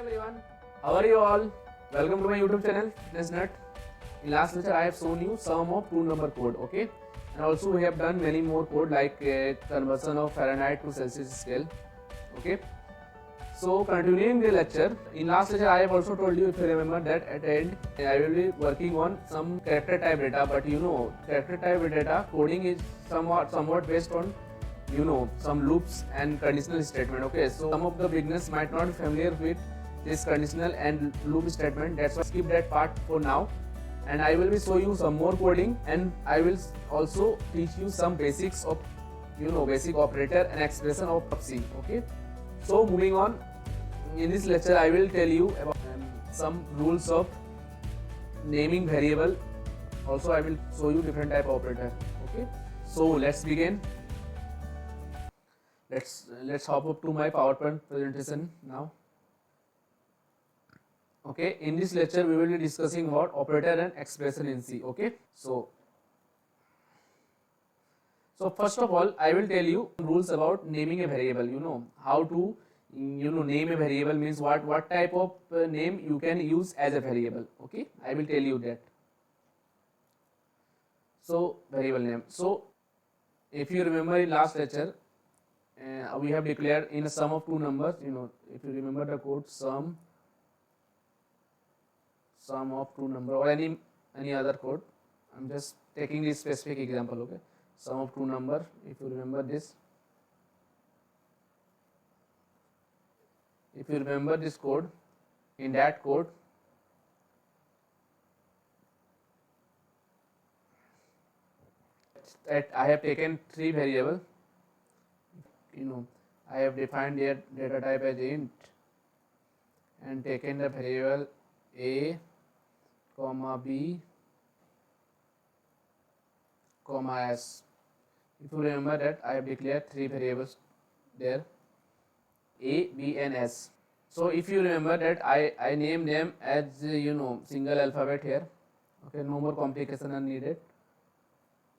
everyone, how are you all? Welcome to my YouTube channel Fitness Nut. In last lecture I have shown you sum of two number code, okay? And also we have done many more code like conversion of Fahrenheit to Celsius scale, okay? So continuing the lecture, in last lecture I have also told you, if you remember, that at the end I will be working on some character type data, but you know character type data coding is somewhat based on some loops and conditional statement, okay? So some of the beginners might not be familiar with this conditional and loop statement, that's why skip that part for now, and I will be show you some more coding, and I will also teach you some basics of basic operator and expression of C, okay? So moving on, in this lecture I will tell you about some rules of naming variable. Also I will show you different type of operator, okay? So let's begin. Let's hop up to my PowerPoint presentation now. Okay, in this lecture we will be discussing about operator and expression in C, okay? So first of all I will tell you rules about naming a variable, how to name a variable, means what type of name you can use as a variable, okay? I will tell you that. So variable name. So if you remember in last lecture we have declared in a sum of two numbers, if you remember the code sum of two number or any other code. I'm just taking this specific example, okay? Sum of two number, if you remember this. If you remember this code, in that code I have taken three variables. I have defined their data type as int and taken the variable a, comma b, comma s. If you remember that I have declared three variables there, a, b and s. So if you remember that I named them as single alphabet here, okay? No more complication are needed,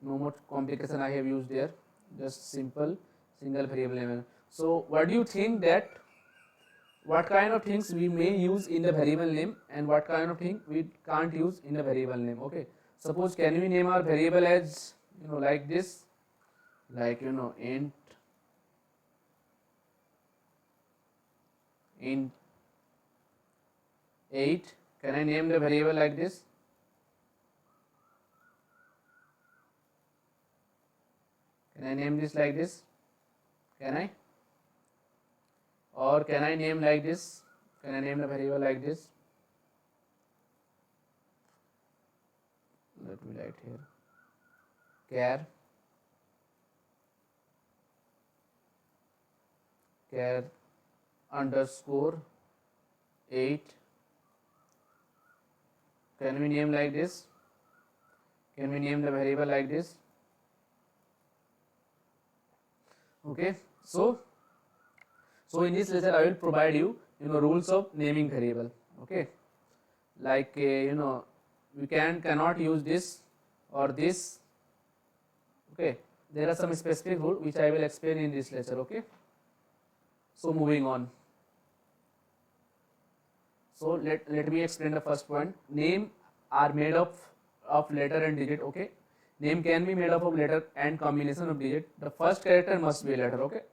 no more complication I have used there, just simple single variable name. So what do you think that what kind of things we may use in the variable name and what kind of thing we can't use in the variable name, okay? Suppose can we name our variable as like this, like int 8. Can I name the variable like this? Can I name this like this? Can I? Or can I name like this? Can I name the variable like this? Let me write here char underscore 8. Can we name like this? Can we name the variable like this? Okay, so in this lecture I will provide you rules of naming variable, okay? Like we cannot use this or this, okay? There are some specific rules which I will explain in this lecture, okay? So moving on. So let me explain the first point. Name are made of letter and digit, okay? Name can be made up of letter and combination of digit. The first character must be a letter, okay?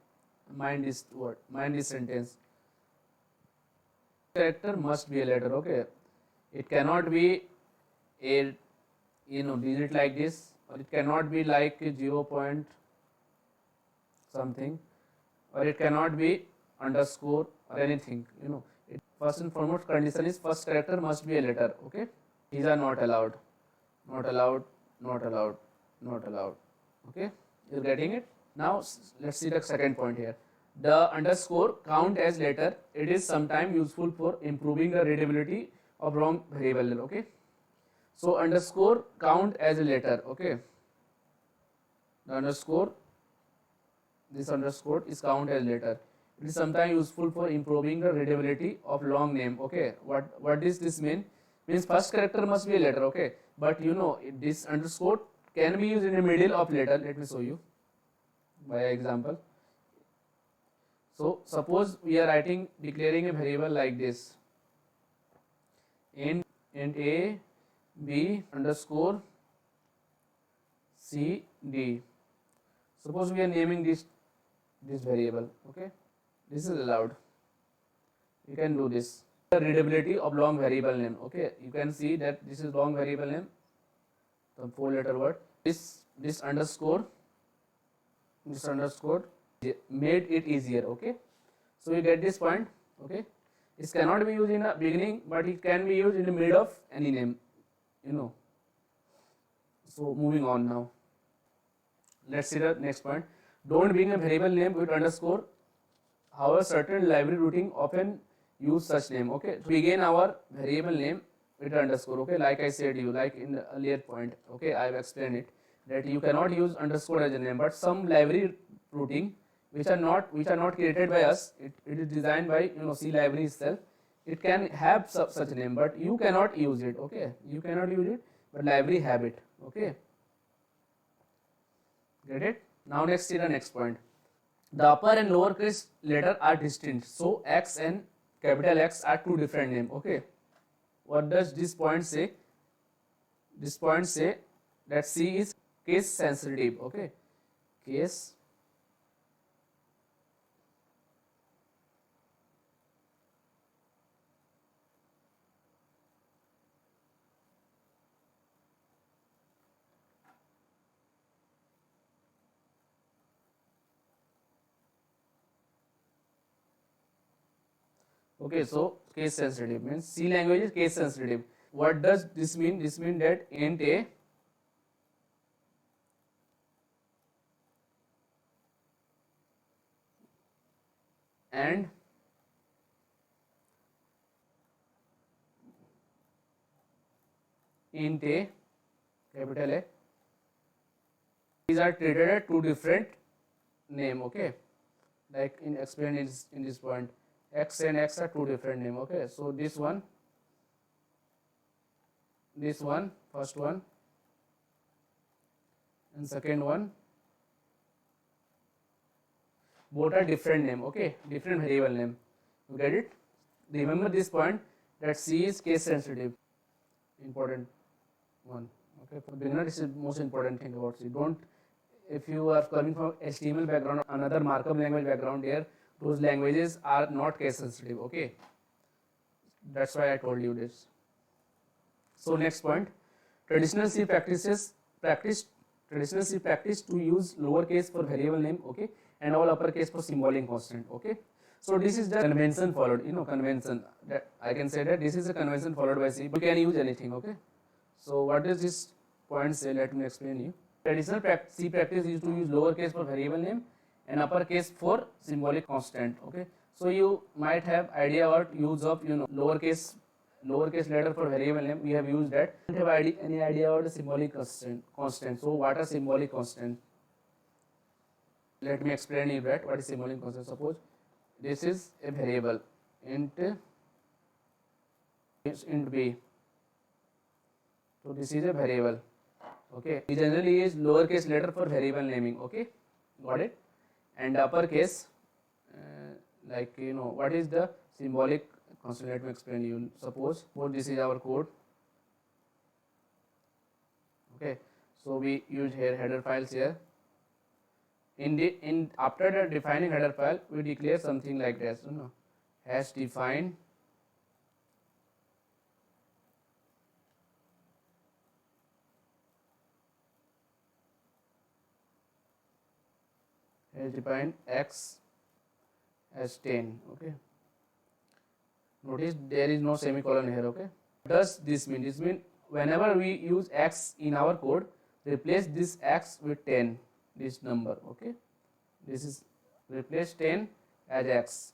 Mind this word, mind this sentence. Character must be a letter, okay? It cannot be a digit like this, or it cannot be like 0 point something, or it cannot be underscore or anything. First and foremost condition is first character must be a letter, okay? These are not allowed, not allowed, not allowed, not allowed, okay? You're getting it? Now let's see the second point here. The underscore count as letter. It is sometimes useful for improving the readability of wrong variable, okay? So underscore count as a letter, okay? The underscore, this underscore is count as letter. It is sometimes useful for improving the readability of long name, okay? What does this mean? Means first character must be a letter, okay? But this underscore can be used in the middle of letter. Let me show you by example. So suppose we are declaring a variable like this, int a b underscore c d. Suppose we are naming this variable, okay, this is allowed, you can do this. The readability of long variable name, okay, you can see that this is long variable name, the 4-letter word. This underscore made it easier, okay. So you get this point, okay. This cannot be used in the beginning, but it can be used in the mid of any name, you know. So moving on now, let's see the next point. Don't begin a variable name with underscore. However, certain library routing often use such name, okay. To begin our variable name with underscore, okay, like I said you, like in the earlier point, okay, I have explained it, that you cannot use underscore as a name, but some library routing which are not created by us, it is designed by, you know, C library itself, it can have such a name, but you cannot use it, okay, you cannot use it, but library have it, okay, get it. Now next see the next point. The upper and lower case letter are distinct, so X and capital X are two different names, okay. What does this point say? This point say that C is case sensitive, okay, case okay. So case sensitive means C language is case sensitive. What does this mean? This means that int a and int a, capital A, these are treated as two different name, okay, like in explained in this point, X and X are two different name, okay. So this one, first one and second one, both are different name, okay, different variable name, you get it. Remember this point that C is case sensitive, important one, okay. For beginner, this is most important thing about C. Don't, if you are coming from HTML background, another markup language background, here those languages are not case sensitive, okay, that's why I told you this. So next point, traditional C practice to use lowercase for variable name, okay, and all uppercase for symbolic constant, okay. So this is the convention followed, you know, convention, that I can say that this is a convention followed by C, but you can use anything, okay. So what does this point say? Let me explain you. Traditional C practice used to use lowercase for variable name and uppercase for symbolic constant, okay. So you might have idea about use of, you know, lowercase letter for variable name, we have used that. Don't have any idea about the symbolic constant. So what are symbolic constant? Let me explain you that what is symbolic constant. Suppose this is a variable int b, so this is a variable, okay. We generally use lowercase letter for variable naming, okay, got it, and uppercase, like, you know, what is the symbolic constant? Let me explain you. Suppose this is our code, okay. So we use here header files here. After the defining header file, we declare something like this, you know, hash define x as 10, okay. Notice there is no semicolon here, okay. What does this mean? This means whenever we use x in our code, replace this x with 10, this number, okay. This is replace 10 as x,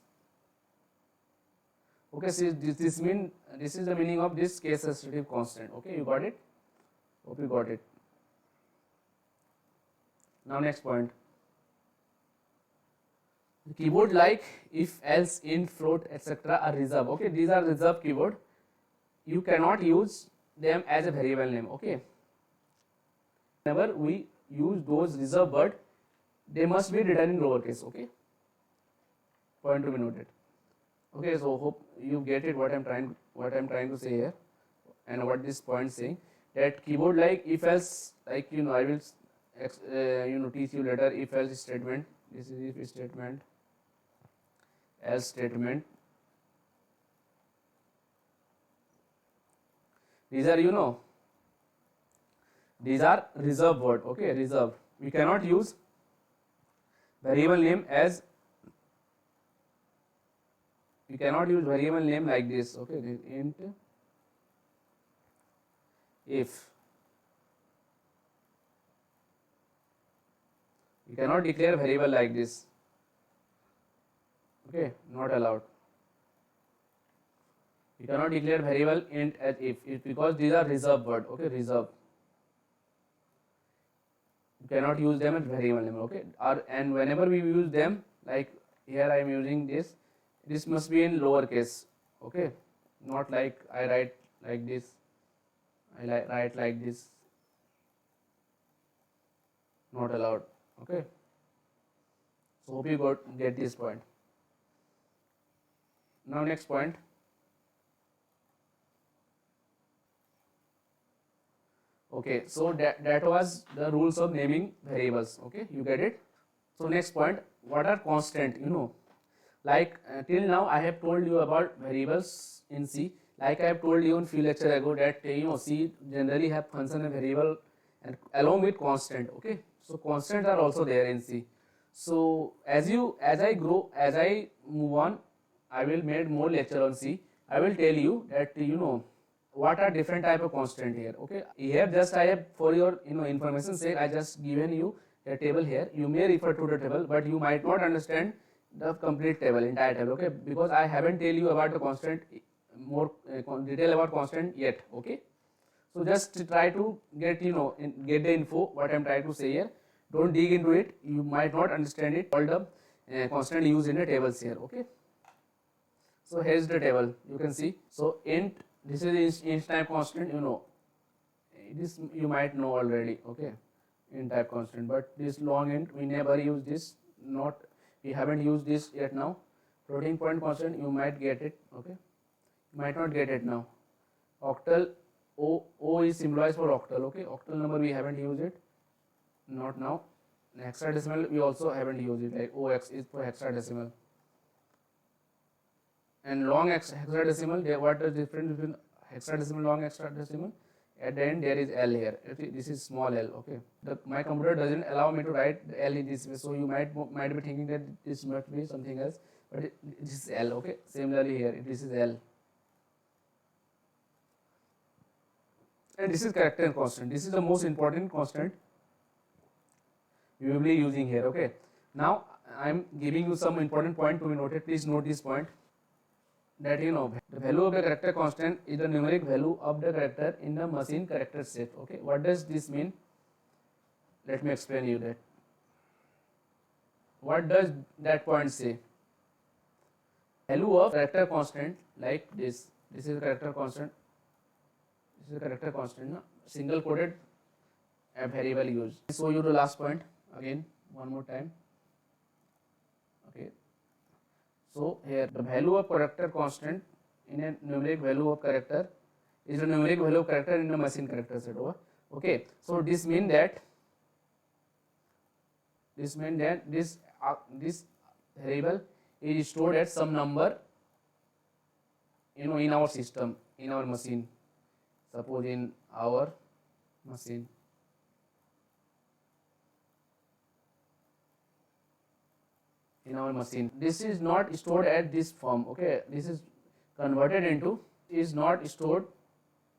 okay. So this mean this is the meaning of this case sensitive constant, okay. You got it? Hope you got it. Now next point, keyboard like if, else, int, float, etc. are reserved, okay. These are reserved keyboard, you cannot use them as a variable name, okay. Whenever we use those reserved word, they must be written in lowercase, okay. Point to be noted, okay. So hope you get it what I'm trying to say here. and what this point saying, that keyboard like if else, like I will teach you later if else statement. This is if statement, else statement. These are these are reserved word. Okay, reserved. We cannot use variable name as, you cannot use variable name like this. Okay, int if, you cannot declare variable like this. Okay, not allowed. You cannot declare variable int as if because these are reserved word. Okay, reserve. You cannot use them as variable name. Okay, and whenever we use them, like here I am using this, this must be in lowercase. Okay, not like I write like this, I write like this, not allowed. Okay, so hope you get this point. Now next point. Okay, so that was the rules of naming variables. Okay, you get it. So next point, what are constant? Like till now I have told you about variables in C. Like I have told you in few lecture ago that C generally have function and variable and along with constant. Okay, so constants are also there in C. So as I grow, as I move on, I will make more lecture on C. I will tell you that what are different type of constant here. Okay, here just I have, for your information sake, I just given you a table here. You may refer to the table, but you might not understand the complete table, entire table. Okay, because I haven't tell you about the constant more detail about constant yet. Okay, so just try to get get the info what I am trying to say here. Don't dig into it, you might not understand it. All the constant used in the tables here. Okay, so here is the table, you can see. So int, this is int type constant. This you might know already. Okay, int type constant, but this long int we never use this, not we haven't used this yet. Now floating point constant you might get it. Okay, you might not get it now. Octal, O is symbolized for octal. Okay, octal number we haven't used it, not now. Hexadecimal we also haven't used it, like OX is for hexadecimal. And long hexadecimal, what is the difference between hexadecimal, long hexadecimal? At the end there is L here. This is small l. Okay, my computer doesn't allow me to write the L in this way, so you might be thinking that this must be something else, but this is L. Okay, similarly here this is L, and this is character constant. This is the most important constant you will be using here. Okay, now I am giving you some important point to be noted. Please note this point, that the value of the character constant is the numeric value of the character in the machine character set. Okay, what does this mean? Let me explain you that. What does that point say? Value of character constant, like this is a character constant, this is a character constant, no? Single quoted a variable used. I'll show you the last point again one more time. Okay, so here the value of character constant in a numeric value of character is the numeric value of character in the machine character set. Okay, so this mean that this variable is stored at some number in our system, in our machine. Suppose in our machine, this is not stored at this form. Okay, this is converted into, is not stored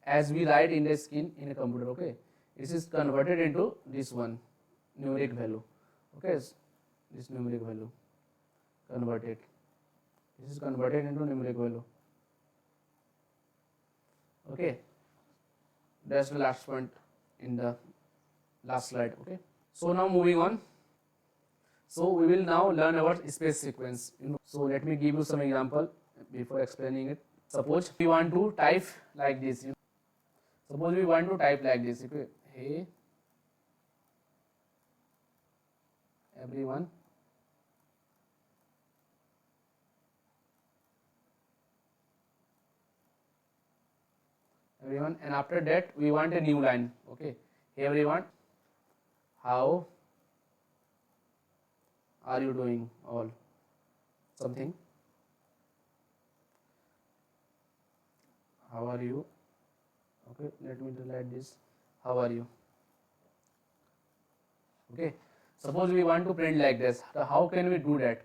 as we write in the screen in a computer. Okay, this is converted into this one numeric value. Okay, this numeric value converted, this is converted into numeric value. Okay, that's the last point in the last slide. Okay, so now moving on. So we will now learn about space sequence. So let me give you some example before explaining it. Suppose we want to type like this. Suppose we want to type like this. Okay, hey everyone, everyone, and after that we want a new line. Okay, here we want how are you doing all something, how are you, okay, let me write this, how are you. Okay, suppose we want to print like this, so how can we do that?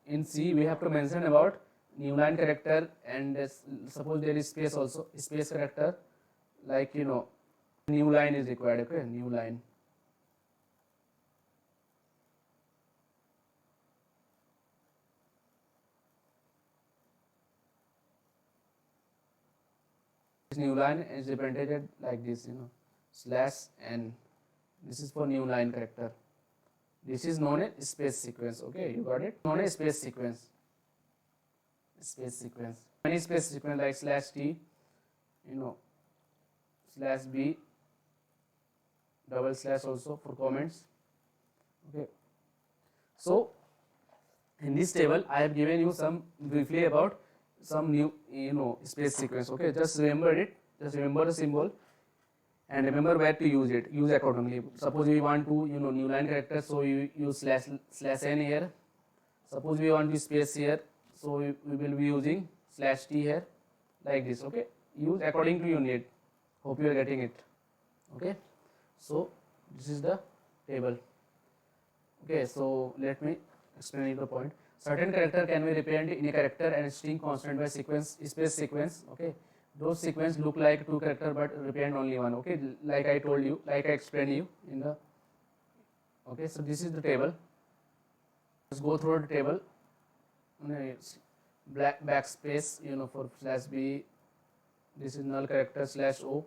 In C we have to mention about new line character, and suppose there is space also, space character, like new line is required. Okay, new line. This new line is represented like this, slash n. This is for new line character. This is known as space sequence. Okay, you got it? Known as space sequence. Space sequence. Many space sequence like slash t, slash b, double slash also for comments. Okay. So in this table, I have given you some briefly about some new space sequence. Okay, just remember it. Just remember the symbol and remember where to use it. Use accordingly. Suppose we want to new line character, so you use slash n here. Suppose we want to space here, so we will be using slash t here, like this. Okay, use according to your need. Hope you are getting it. Okay, so this is the table. Okay, so let me explain the point. Certain character can be represented in a character and string constant by sequence, space sequence. Okay, those sequence look like two character but represent only one. Okay, like I told you, like I explained you in the. Okay, so this is the table. Let's go through the table. Black backspace, for slash b. This is null character slash o.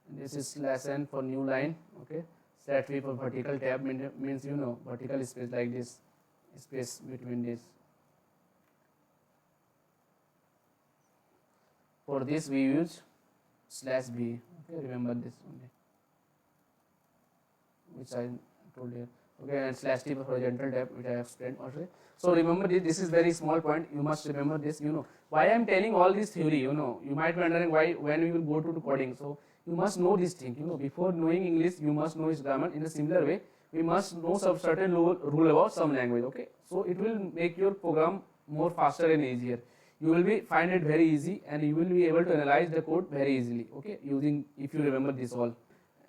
This is slash n for new line. Okay, slash v for vertical tab means vertical space, like this space between this. For this we use slash b. Okay, remember this only, which I told you. Okay, and slash t for horizontal tab, which I have explained also. So remember this. This is very small point. You must remember this. Why I am telling all this theory. You might be wondering why when we will go to the coding. So you must know this thing. Before knowing English, you must know its grammar. In a similar way, we must know some certain rule about some language. Okay, so it will make your program more faster and easier. You will be find it very easy, and you will be able to analyze the code very easily. Okay, using, if you remember this all.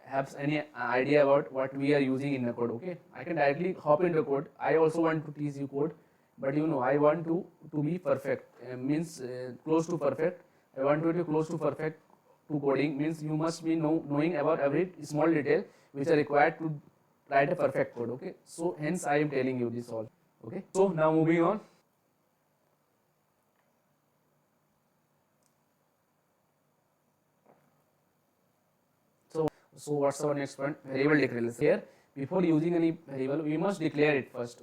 Have any idea about what we are using in the code. Okay, I can directly hop into code. I also want to teach you code, but I want to be perfect, means close to perfect. I want to be close to perfect to coding, means you must be knowing about every small detail which are required to write a perfect code. Okay, so hence I am telling you this all. Okay, so now moving on. So what's our next point? Variable declaration. Here, before using any variable, we must declare it first.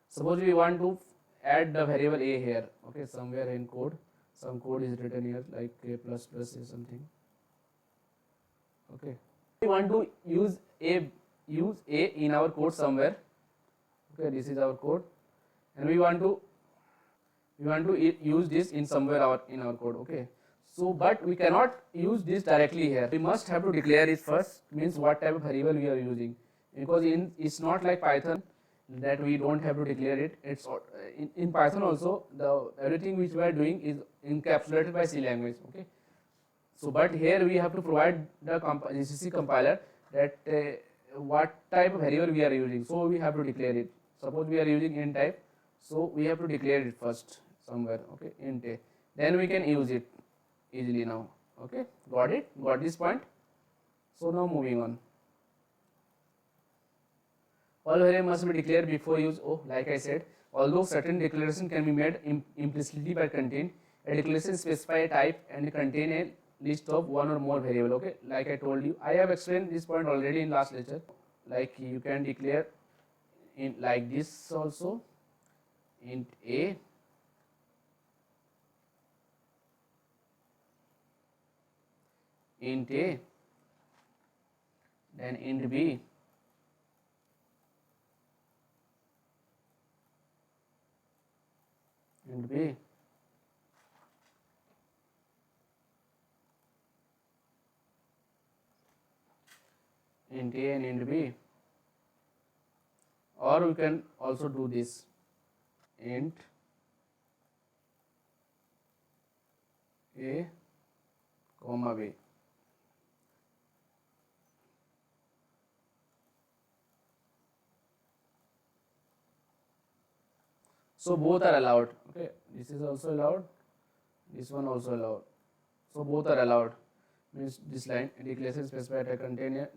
Suppose we want to add the variable a here. Okay, somewhere in code, some code is written here like a plus plus is something. Okay, we want to use a in our code somewhere. Okay, this is our code, and we want to use this in somewhere in our code. Okay. So, but we cannot use this directly here. We must have to declare it first, means what type of variable we are using, because it's not like Python that we don't have to declare it. It's in Python also, everything which we are doing is encapsulated by C language. Okay. So, but here we have to provide the GCC compiler that what type of variable we are using. So we have to declare it. Suppose we are using int type, so we have to declare it first somewhere. Okay, int a. Then we can use it easily now. Okay, got it? Got this point? So now moving on. All variables must be declared before use. Oh, like I said, although certain declaration can be made implicitly by contain, a declaration specify a type and contain a list of one or more variable. Okay, like I told you, I have explained this point already in last lecture. Like you can declare in like this also, int a, int a, then int b, int b, int a and int b, or we can also do this int a comma b. So both are allowed. Okay, this is also allowed, this one also allowed. So both are allowed. Means this line declaration specified to contain a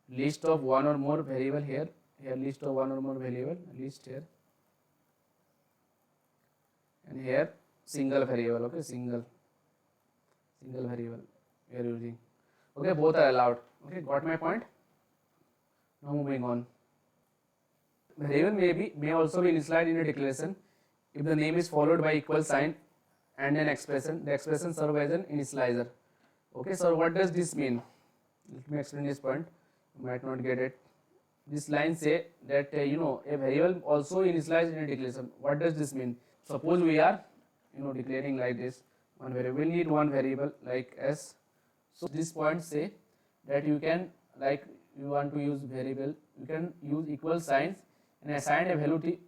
list of one or more variable here. Here list of one or more variable, list here, and here single variable. Okay, single variable we are using. Okay, both are allowed. Okay, got my point? Now moving on. Variable may also be initialized in a declaration if the name is followed by equal sign and an expression. The expression serves as an initializer. Okay, so what does this mean? Let me explain this point. You might not get it. This line say that a variable also initialized in a declaration. What does this mean? Suppose we are declaring like this one variable. We need one variable like s. So this point say that you can, like, you want to use variable, you can use equal signs and assign a value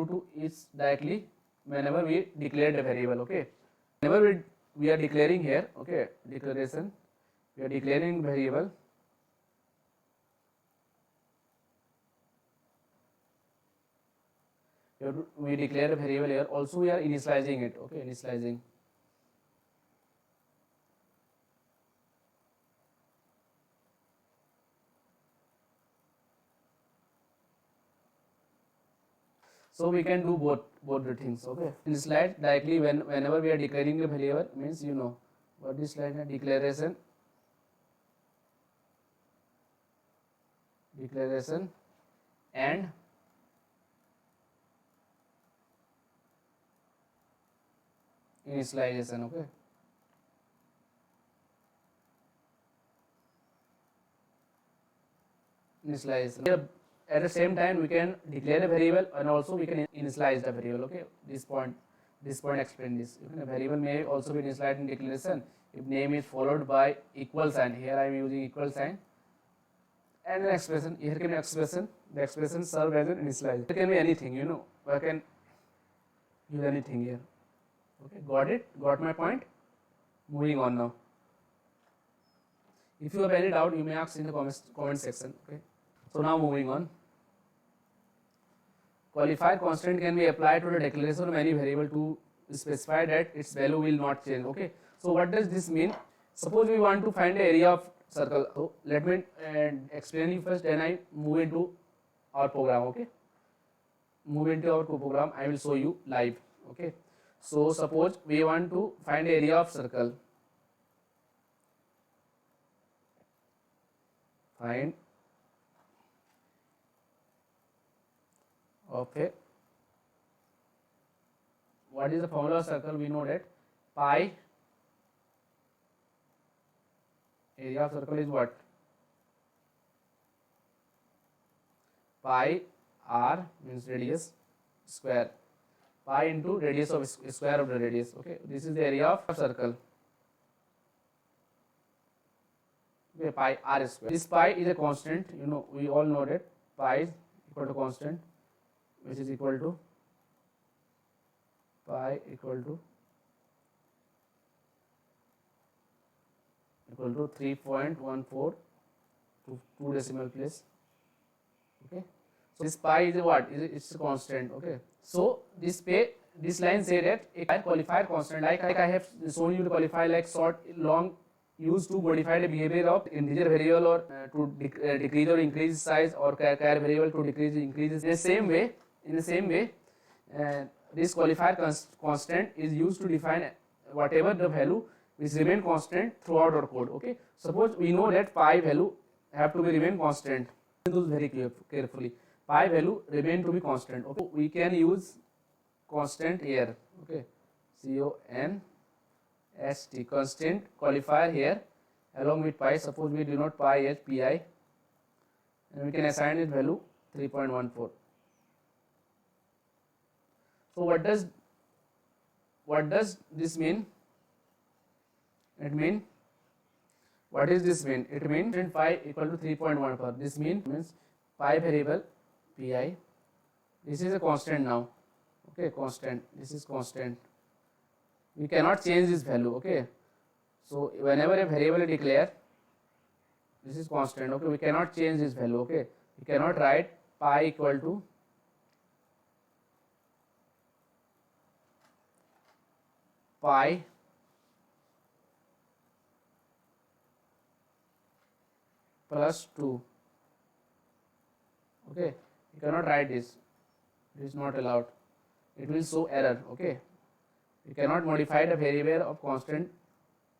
to it directly whenever we declare the variable. Okay, whenever we are declaring here, okay, declaration, we are declaring variable, we declare a variable here, also we are initializing it. Okay, initializing. So we can do both the things. Okay, initialize directly whenever we are declaring a variable, means what is like a declaration and initialization. Okay, initialization. Here, at the same time we can declare a variable and also we can initialize the variable. Okay, this point explain this. A variable may also be initialized in declaration if name is followed by equal sign. Here I am using equal sign, and an expression. Here can be expression. The expression serve as an initializer. It can be anything. I can use anything here. Okay, got it? Got my point? Moving on now. If you have any doubt, you may ask in the comment section. Okay. So now moving on. Qualifier constant can be applied to the declaration of any variable to specify that its value will not change. Okay. So what does this mean? Suppose we want to find the area of circle. So let me explain you first, then I move into our program. Okay. Move into our program. I will show you live. Okay. So suppose we want to find the area of circle. Find okay, what is the formula of circle? We know that pi, area of circle is what? Pi r means radius square, pi into radius of square of the radius. Okay, this is the area of circle. Okay, pi r square. This pi is a constant. We all know that pi is equal to constant, which is equal to pi equal to 3.14 to 2 decimal place. Okay, so this pi is a what? It's a constant. Okay, so this line say that a qualifier constant, like I have shown you to qualify like short, long, used to modify the behavior of integer variable or to decrease or increase size, or char variable to decrease increase. In the same way, this qualifier constant is used to define whatever the value which remain constant throughout our code. Okay, suppose we know that pi value have to be remain constant. Those very carefully. Pi value remain to be constant. Okay, we can use constant here. Okay, const, constant qualifier here along with pi. Suppose we denote pi as pi, and we can assign it value 3.14. So what does this mean? It means What is this mean? It means phi equal to 3.14. This means pi variable pi. This is a constant now. Okay, constant. This is constant. We cannot change this value. Okay. So whenever a variable is declared, this is constant. Okay, we cannot change this value. Okay, we cannot write pi equal to pi plus 2. Okay, you cannot write this. It is not allowed. It will show error. Okay, you cannot modify the variable of constant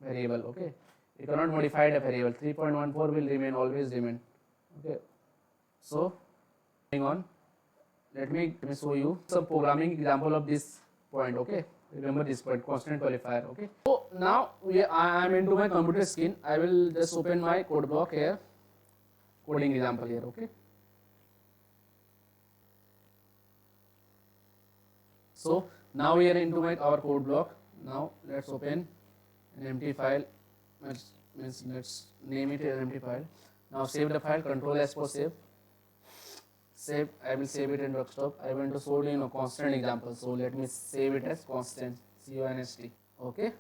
variable. Okay, you cannot modify the variable. 3.14 will remain, always remain. Okay, so going on, let me show you some programming example of this point. Okay, remember this point, constant qualifier. Okay, so now I am into my computer screen. I will just open my code block here, coding example here. Okay, so now we are into our code block. Now let's open an empty file. Let's name it an empty file. Now save the file. Control S for save. Save. I will save it in desktop. I want to show you a constant example. So let me save it as constant. const. Okay.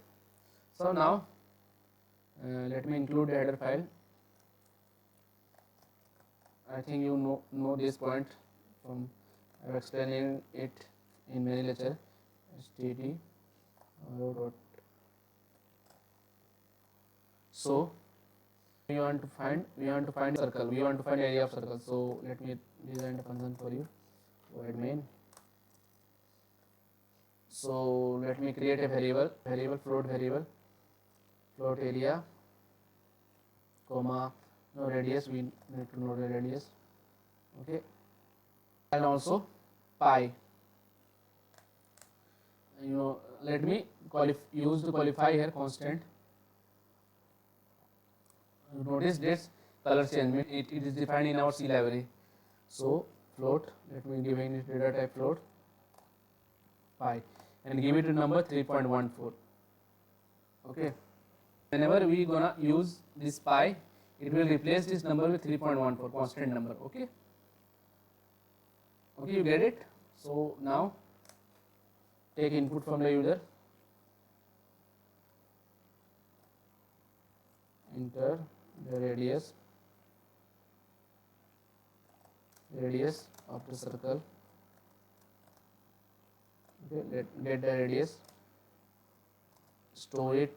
So now let me include the header file. I think you know this point from I have explained it in many lecture. std dot. So we want to find circle. We want to find area of circle. So let me design the function for you. Void main. So let me create a variable float area, comma, no radius. We need to know the radius. Okay, and also pi. Let me use the qualify here constant. Notice this color change. It is defined in our C library. So float. Let me give it data type float pi and give it a number 3.14. Okay. Whenever we gonna use this pi, it will replace this number with 3.14 constant number. Okay. Okay, you get it? So now take input from the user. Enter the radius of the circle. Okay, get the radius. Store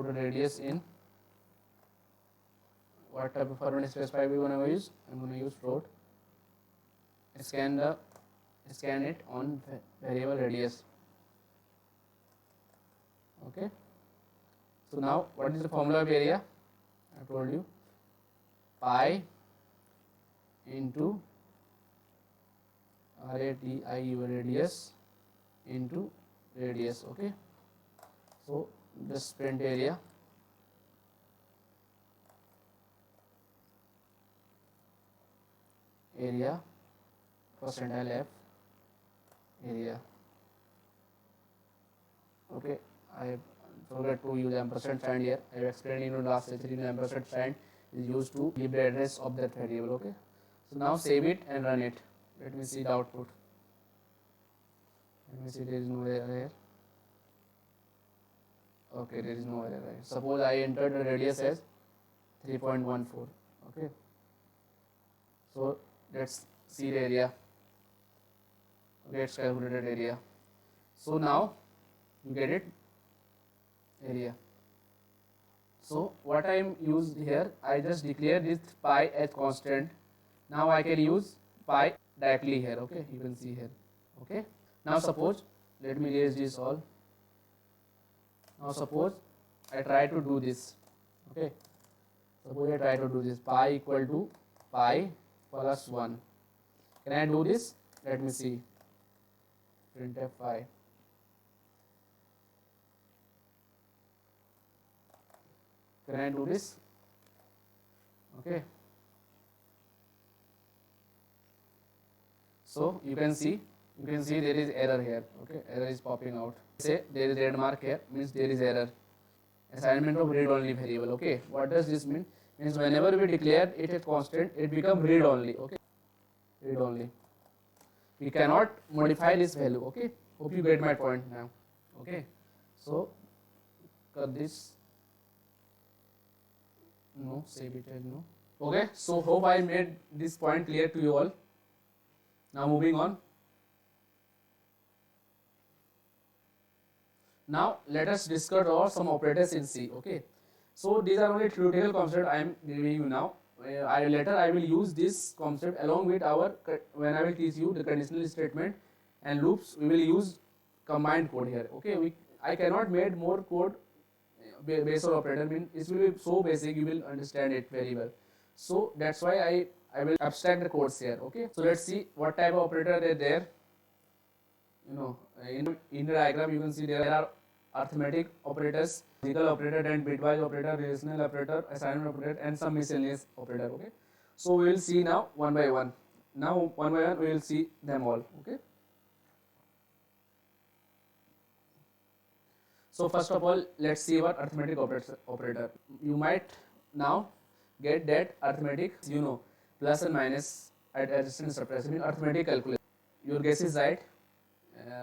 the radius in what type of format specify we gonna use. I'm gonna use float. Scan it on variable radius. Okay. So now what is the formula of area? I told you pi into radius into radius. Okay, so just print area. Percentile f area. Okay, I forgot to use ampersand sign here. I have explained in the last lecture. Ampersand sign is used to give the address of that variable. Okay, so now save it and run it. Let me see the output. Let me see, there is no error here. Okay, there is no error here. Suppose I entered the radius as 3.14. Okay, so let's see the area. Okay, it's calculated area. So now you get it, area. So what I am used here, I just declare this pi as constant. Now I can use pi directly here. Okay, you can see here. Okay, now suppose, let me erase this all. Now suppose I try to do this. Okay, suppose I try to do this, pi equal to pi plus 1. Can I do this? Let me see. Printf pi. Can I do this? Okay. So you can see there is error here. Okay, error is popping out. Say there is red mark here, means there is error. assignment of read only variable. Okay, what does this mean? Means whenever we declare it a constant, it become read only. Okay, read only. We cannot modify this value. Okay, hope you get my point now. Okay, so cut this. No, save it as no. Okay, so hope I made this point clear to you all. Now moving on. Now let us discuss all some operators in C. Okay, so these are only theoretical concepts I am giving you now. Later I will use this concept along with our, when I will teach you the conditional statement and loops. We will use combined code here. Okay, I cannot make more code based on operator. Mean it will be so basic, you will understand it very well. So that's why I will abstract the codes here. Okay, so let's see what type of operator are there. You know, in the diagram you can see there are arithmetic operators, logical operator, and bitwise operator, relational operator, assignment operator, and some miscellaneous operator. Okay, so we will see now one by one. Now one by one we will see them all. Okay, so first of all, let's see what arithmetic operator. You might now get that arithmetic, you know, plus and minus, addition and subtraction, arithmetic calculation. Your guess is right.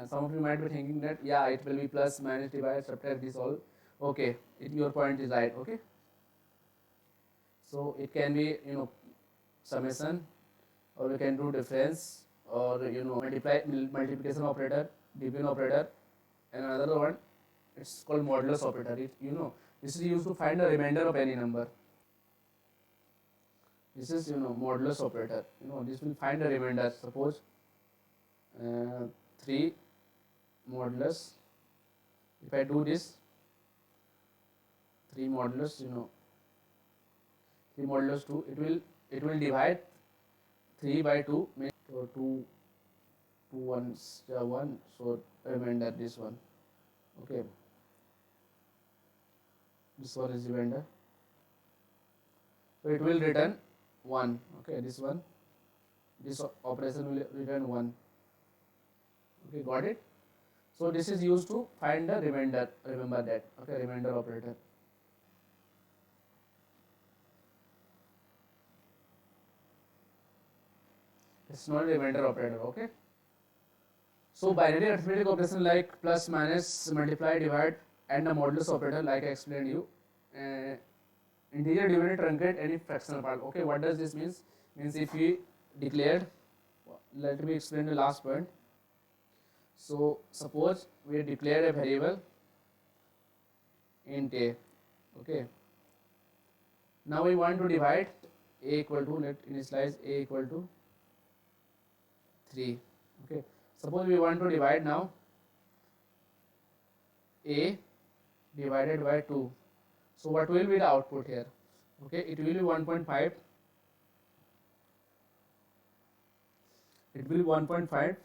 Some of you might be thinking that yeah, it will be plus, minus, divide, subtract, this all. Okay, your point is right. Okay, so it can be, you know, summation, or we can do difference, or you know, multiplication operator, division operator, and another one, it's called modulus operator. You know, this is used to find the remainder of any number. This is, you know, modulus operator. You know, this will find the remainder. Suppose 3 modulus, if I do this 3 modulus, you know, 3 modulus 2, it will divide 3 by 2, so 2 ones 1, so remainder this one. Okay, this one is remainder, so it will return 1. Okay, this one, this operation will return 1. Okay, got it? So this is used to find the remainder. Remember that. Okay, remainder operator. It's not a remainder operator. Okay. So binary arithmetic operation like plus, minus, multiply, divide, and the modulus operator, like I explained you. Integer, dividend, truncate any fractional part. Okay, what does this means? Means if we declared, let me explain the last point. So suppose we declare a variable int a. Okay, now we want to divide a equal to, let initialize a equal to 3. Okay, suppose we want to divide now a divided by 2. So what will be the output here? Okay, it will be 1.5. It will be 1.5,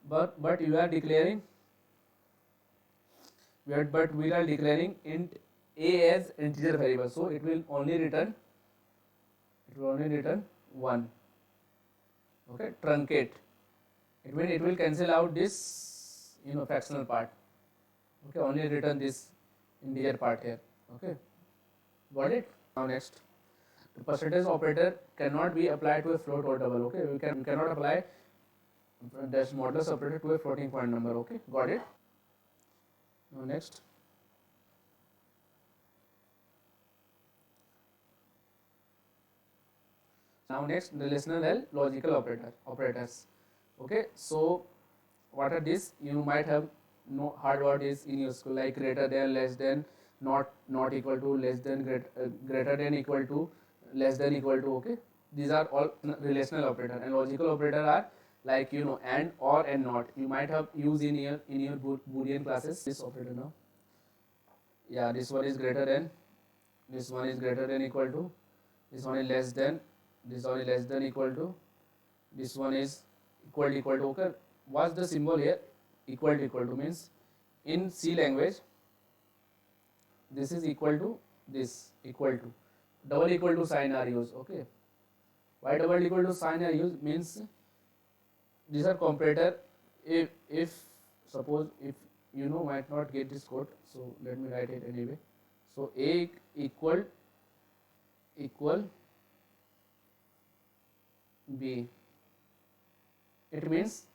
but you are declaring, but we are declaring int a as integer variable, so it will only return 1. Okay, truncate, it means it will cancel out this, you know, fractional part. Okay, only return this integer part here. Okay, got it? Now next, the percentage operator cannot be applied to a float or double. Okay, we cannot apply dash modulus operator to a floating point number. Okay, got it? Now next, relational L logical operators. Okay, so what are these? You might have heard what is in your school, like greater than, less than, not equal to, less than, greater than, equal to, less than, equal to. Okay, these are all relational operator, and logical operator are like, you know, and, or, and not. You might have used in your Boolean classes this operator now. Yeah, this one is greater than, this one is greater than, equal to, this one is less than, this one is less than, equal to, this one is equal to, equal to. Okay, what's the symbol here? Equal to means in C language this is equal to this, equal to, double equal to sign are used. Okay, why double equal to sign are used? Means these are comparator. If suppose, if you know, might not get this code, so let me write it anyway. So A equal B. It means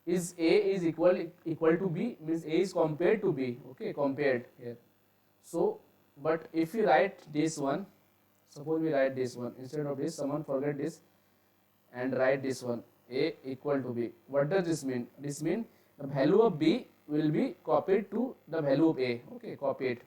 is A is equal to B means A is compared to B. Okay, compared here. So, but if we write this one, suppose we write this one instead of this, someone forget this and write this one, A equal to B. What does this mean? This means the value of B will be copied to the value of A. Okay, copied.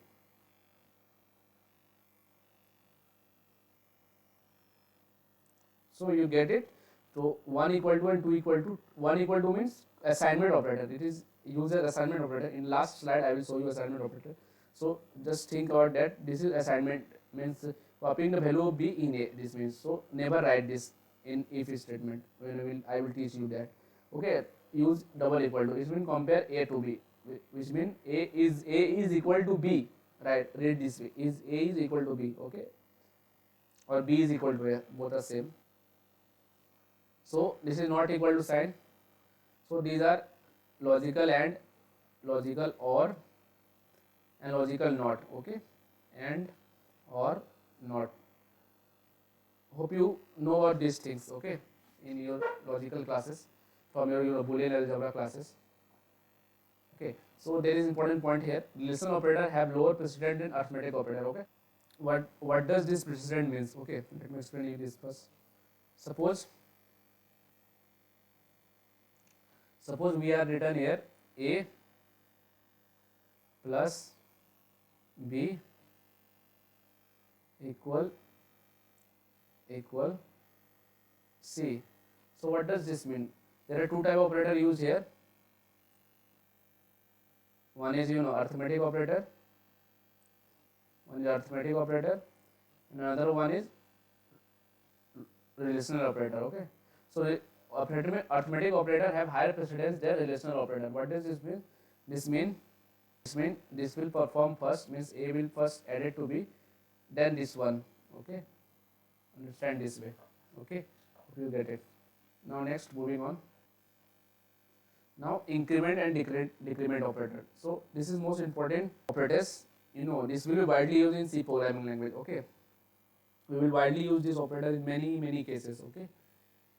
So you get it. So 1 equal to and 2 equal to. 1 equal to means assignment operator. It is used as assignment operator. In last slide I will show you assignment operator. So just think about that. This is assignment, means copying the value of B in A. This means, so never write this in if statement. When I will teach you that. Okay, use double equal to. It means compare A to B, which means A is equal to B. Right? Read this way. Is A is equal to B. Okay, or B is equal to A. Both are same. So this is not equal to sign. So these are logical and logical or and logical not. Okay, and or not. Hope you know about these things. Okay, in your logical classes, from your Boolean algebra classes. Okay, so there is important point here. Relational operator have lower precedent than arithmetic operator. Okay, what does this precedent means? Okay, let me explain you this first. Suppose we are written here A plus B equal C. So what does this mean? There are two type of operator used here. One is arithmetic operator. And another one is relational operator. Okay. So arithmetic operator have higher precedence than relational operator. What does this mean? This means this will perform first, means A will first add it to B, then this one. Okay, understand this way. Okay, hope you get it. Now next, moving on. Now increment and decrement operator. So this is most important operators. This will be widely used in C programming language. Okay, we will widely use this operator in many cases. Okay,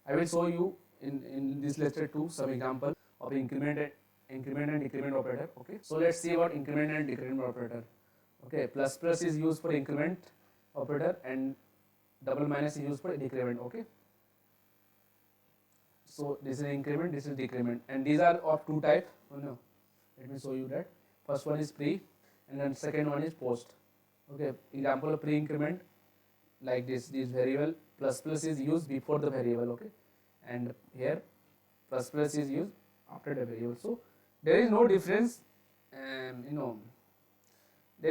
I will show you in this lecture too some example of increment and decrement operator. Okay, so let's see about increment and decrement operator. Okay, plus is used for increment operator and double minus is used for decrement. Okay, so this is increment, this is decrement, and these are of two types. Oh no, let me show you that. First one is pre and then second one is post. Okay, example of pre increment, like this variable plus is used before the variable. Okay, and here plus is used after the variable. So there is no difference, there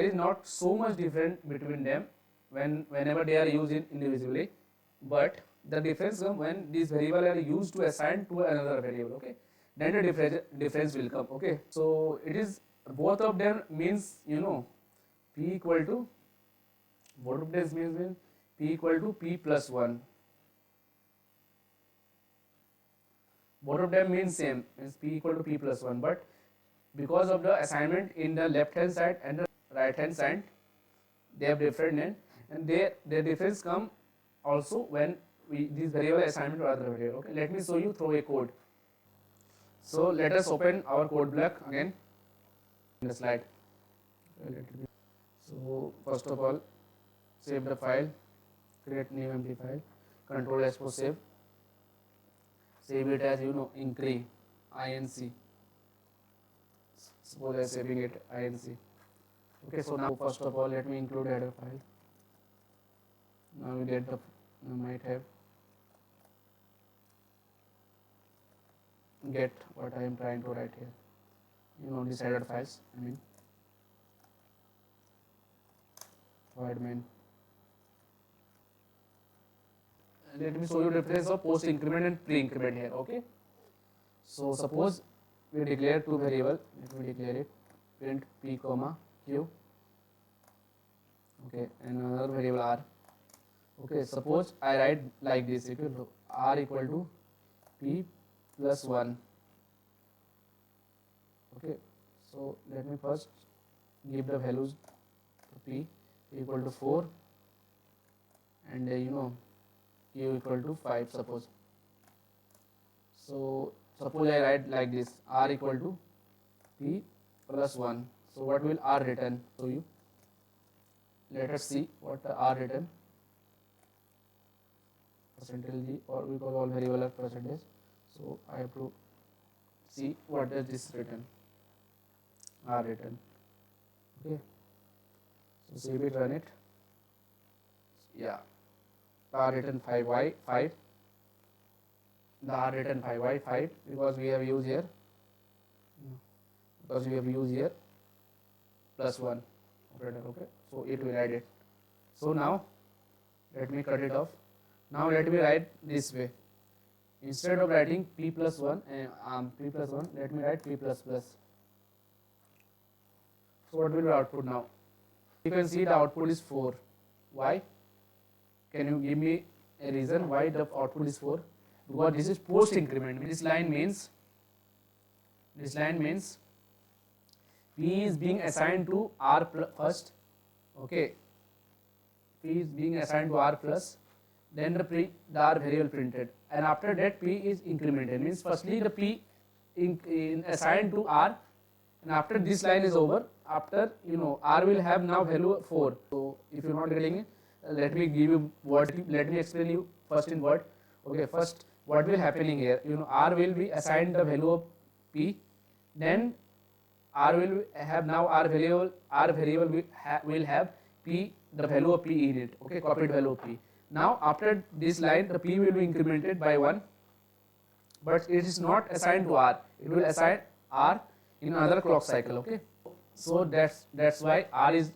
is not so much difference between them whenever they are used individually, but the difference comes when these variables are used to assign to another variable. Okay, then the difference will come. Okay, so it is both of them means p equal to, both of them means p equal to p plus 1. Both of them means same, means p equal to p plus 1, but because of the assignment in the left hand side and the right hand side, they have different name, and their difference come also when this variable assignment to other variable. Okay, let me show you through a code. So let us open our code block again in the slide. So first of all, save the file, create new empty file, control S for save. Save it as incre, inc. Suppose I am saving it inc. Okay, so now first of all let me include header file. Now we get get what I am trying to write here. These header files, void main. Let me show you the difference of post increment and pre increment here. Okay, so suppose we declare two variable. Let me declare it, print p comma q. Okay, and another variable r. Okay, suppose I write like this, r equal to p plus 1. Okay, so let me first give the values to p equal to 4 and q equal to 5 suppose. So suppose I write like this, r equal to p plus 1. So what will r return? So you let us see what the r return, percentage g, or we call all variable are percentage. So I have to see what does this return, r return. Okay, so save it, run it. Yeah, r return 5y 5, the r return 5y 5 because we have used here plus 1 operator. Okay, so it will add it. So now let me cut it off. Now let me write this way. Instead of writing p plus 1, let me write p plus plus. So what will be output now? You can see the output is 4. Why? Can you give me a reason why the output is 4? Because this is post increment. This line means p is being assigned to r first. Okay, p is being assigned to r plus, then the r variable printed, and after that p is incremented. Means firstly the p assigned to r, and after this line is over, after r will have now value 4. So if you're not getting it, let me give you word. Let me explain you first in word. Okay, first what will happening here? R will be assigned the value of p, then r will have now r variable will have p, the value of p in it. Okay, copied value of p. Now after this line, the p will be incremented by 1, but it is not assigned to r. It will assign r in another clock cycle. Okay, so that's why r is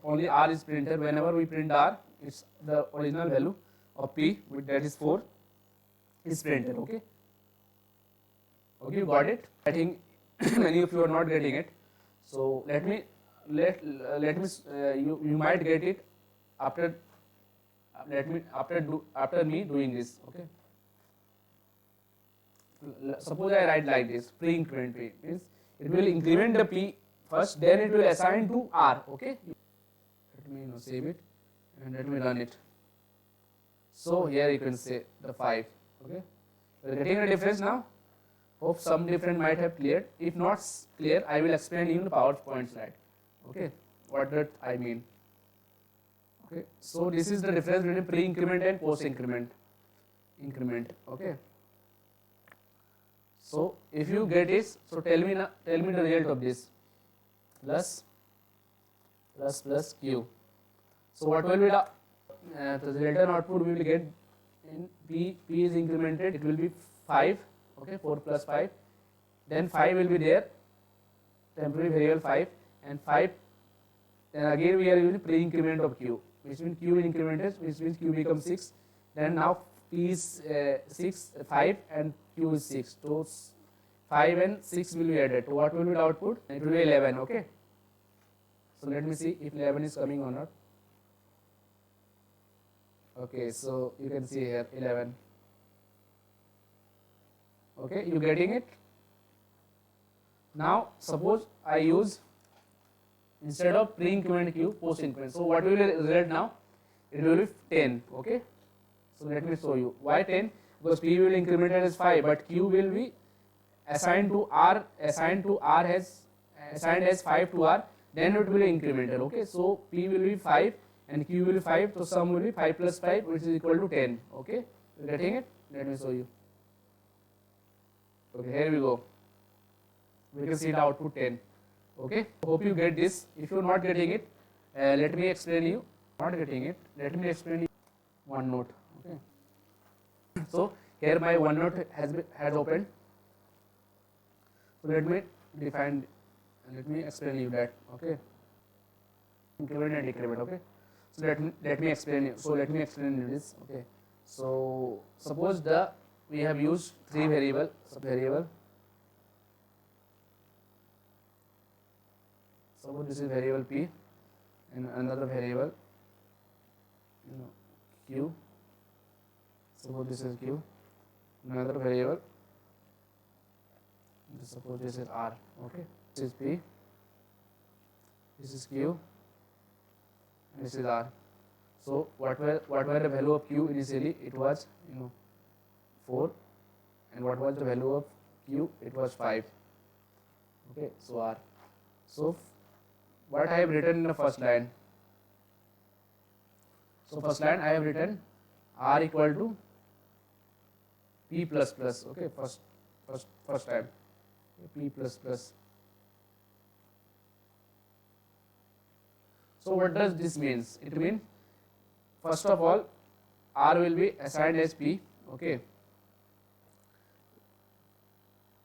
printed. Whenever we print r, it's the original value of p, that is 4, is printed. Okay, you got it? I think many of you are not getting it. So let me you might get it after me doing this. Okay, suppose I write like this, pre-increment p means it will increment the p first, then it will assign to r. Okay, let me save it and let me run it. So here you can say the 5. Okay, you are getting the difference now. Hope some difference might have cleared. If not clear, I will explain you in the PowerPoint slide. Okay, what that I mean. Okay, so this is the difference between pre-increment and post-increment. Okay. So if you get this, so tell me the result of this. Plus q. So what will be the return output we will get in p is incremented, it will be 5. Okay, 4 plus 5, then 5 will be there, temporary variable 5, and 5, then again we are using pre-increment of q, which means q incremented, which means q becomes 6, then now p is 5 and q is 6, so 5 and 6 will be added. So what will be the output? It will be 11. Okay, so let me see if 11 is coming or not. Okay, so you can see here 11. Okay, you getting it? Now suppose I use, instead of pre-increment q, post-increment. So what will be the result now? It will be 10. Okay, so let me show you why 10. Because p will increment as 5, but q will be assigned to r as 5 to r, then it will be incremented. Okay, so p will be 5 and q will be 5, so sum will be 5 plus 5, which is equal to 10. Okay, you getting it? Let me show you. Okay, here we go. We can see the output 10. Okay, hope you get this. If you are not getting it, let me explain you. Not getting it, let me explain you OneNote. Okay, so here my OneNote has opened. So let me explain you that. Okay, increment and decrement. Okay, so let me explain you. So let me explain you this. Okay, so suppose we have used 3 variable. Suppose this is variable p and another variable q. Suppose this is q, another variable. Suppose this is r. Okay, this is p this is q, and this is r. So what were the value of q initially? It was 4, and what was the value of q? It was 5. Okay, so r. So what I have written in the first line? So first line I have written r equal to p plus plus. Okay, first time p plus plus. So what does this means? It means first of all r will be assigned as p. Okay,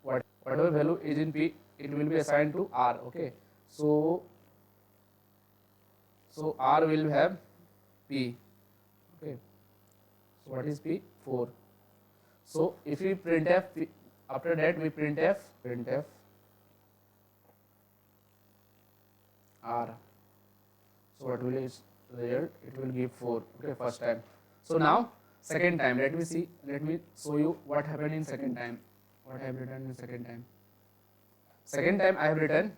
whatever value is in p, it will be assigned to r. Okay, so r will have p. Okay, so what is p? 4. So if we printf, after that we printf r. So what will is result? It will give 4. Okay, first time. So now second time, let me see, let me show you what happened in second time. What I have written in second time. Second time I have written,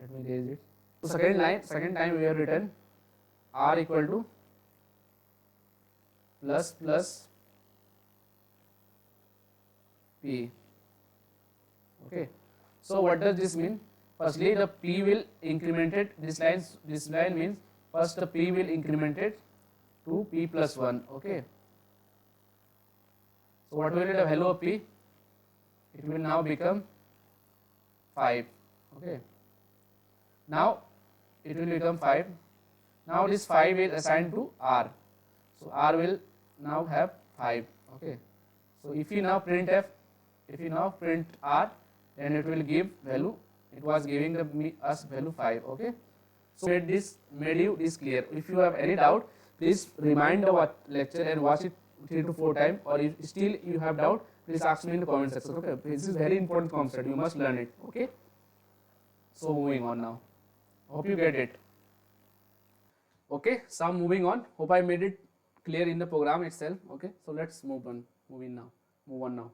let me erase it. So second time we have written r equal to plus p. Okay, so what does this mean? Firstly, the p will incremented, this line means first the p will incremented to p plus 1. Okay, so what will be the value of p? It will now become 5. Okay, now it will become 5. Now this 5 is assigned to r, so r will now have 5. Okay, so if you now print r, then it will give value. It was giving us value 5. Okay, so made you this clear. If you have any doubt, please remind the lecture and watch it 3 to 4 times, or if still you have doubt, please ask me in the comment section. Okay, this is very important concept, you must learn it. Okay, so moving on now, hope you get it. Okay, so moving on, hope I made it clear in the program itself. Okay, so let's move on now.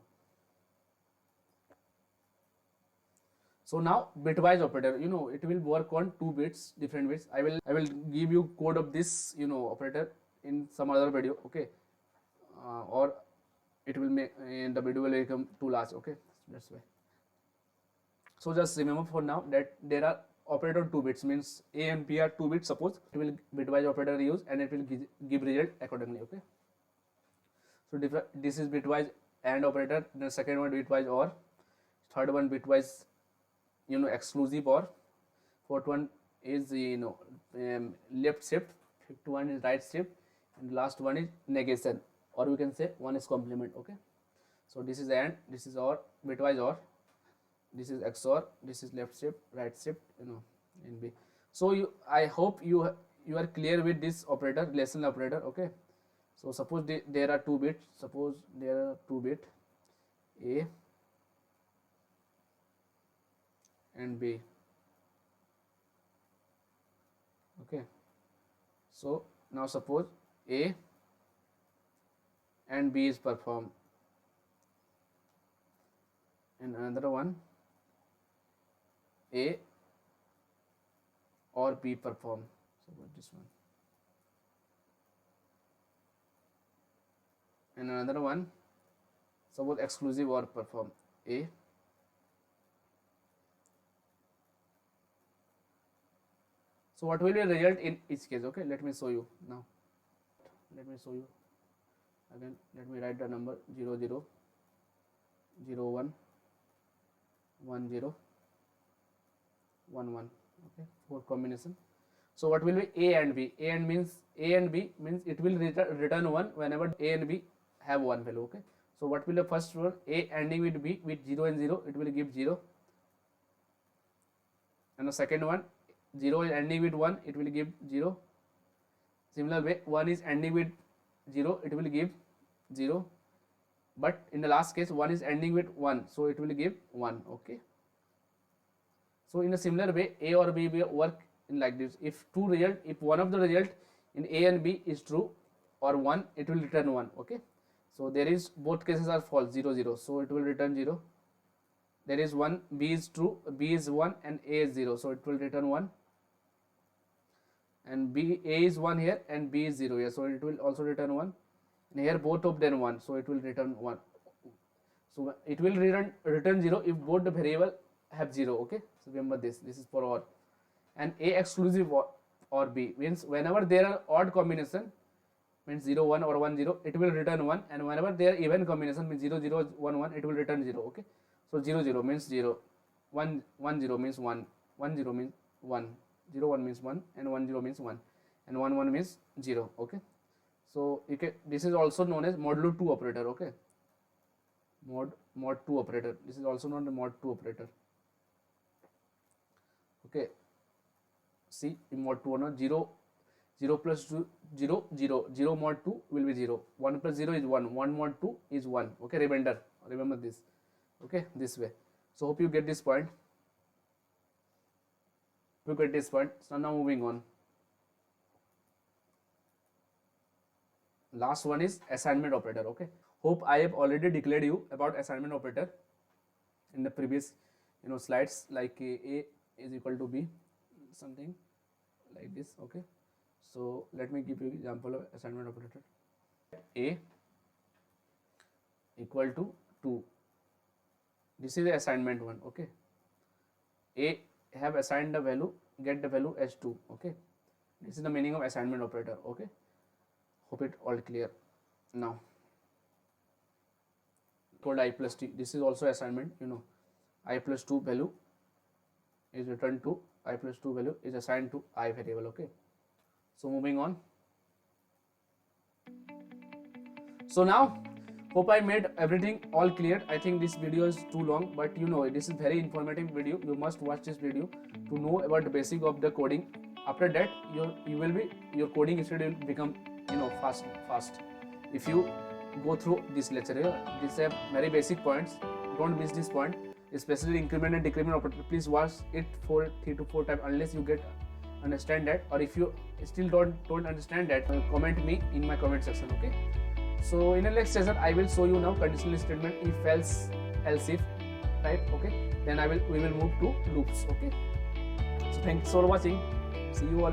So now bitwise operator, it will work on 2 bits, different bits. I will give you code of this operator in some other video. Okay, or it will make in the video will become too large. Okay, that's why. So just remember for now that there are operator 2 bits, means a and b are 2 bits. Suppose it will bitwise operator use, and it will give result accordingly. Okay, so this is bitwise AND operator. The second one bitwise OR, third one bitwise exclusive OR, fourth one is left shift, fifth one is right shift, and last one is negation, or we can say one is complement. Okay, so this is AND, this is OR, bitwise OR, this is XOR, this is left shift, right shift, in B. So I hope you are clear with this operator, relation operator. Okay, so suppose there are 2 bits, A and B. Okay, so now suppose A and B is performed, and another one A or B perform. Suppose this one, and another one suppose exclusive OR perform A. So what will be the result in each case? Okay, let me show you now. Let me show you again. Let me write the number 0 0 0 1 1 0 1 1. Okay, 4 combination. So what will be A and B? A and B means it will return 1 whenever A and B have 1 value. Okay, so what will the first one? A ending with B with 0 and 0, it will give 0, and the second one 0 is ending with 1, it will give 0. Similar way, 1 is ending with 0, it will give 0, but in the last case 1 is ending with 1, so it will give 1. Okay, so in a similar way, A or B will work in like this. If one of the result in A and B is true or 1, it will return 1. Okay, so there is both cases are false, 0 0, so it will return 0. there is 1, B is true, B is 1 and A is 0, so it will return 1. And A is 1 here and B is 0 here, so it will also return 1. And here both of them 1, so it will return 1. So it will return 0 if both the variable have 0. Okay, so remember this is for OR. And A exclusive or B means whenever there are odd combination, means 0 1 or 1 0, it will return 1, and whenever there are even combination, means 0 0 1 1, it will return 0. Okay, so 0 0 means 0, 1 1 0 means 1, 1 0 means 1, 0 1 means 1, and 1 0 means 1, and 1 1 means 0. Okay, so you can, this is also known as modulo 2 operator. Okay, mod 2 operator, this is also known as mod 2 operator. Okay, see in mod 2 or not, 0 0 plus 2 0 0, 0 mod 2 will be 0, 1 plus 0 is 1, 1 mod 2 is 1. Okay, remainder, remember this. Okay, this way. So hope you get this point. So now moving on. Last one is assignment operator. Okay, hope I have already declared you about assignment operator in the previous slides, like A is equal to B, something like this. Okay, so let me give you example of assignment operator. A equal to 2, this is the assignment one. Okay, A have assigned the value, get the value as 2. Okay, this is the meaning of assignment operator. Okay, hope it all clear now. Called I plus T, this is also assignment. I plus 2 value is returned to, I plus 2 value is assigned to I variable. Okay, so moving on. So now hope I made everything all clear. I think this video is too long, but this is very informative video. You must watch this video to know about the basic of the coding. After that your coding speed will become fast if you go through this lecture here. These are very basic points, don't miss this point, especially increment and decrement operator. Please watch it for 3 to 4 times unless you get understand that, or if you still don't understand that, comment me in my comment section. Okay, so in the next session I will show you now conditional statement, if else if type. Okay, then we will move to loops. Okay, so thanks for watching, see you all.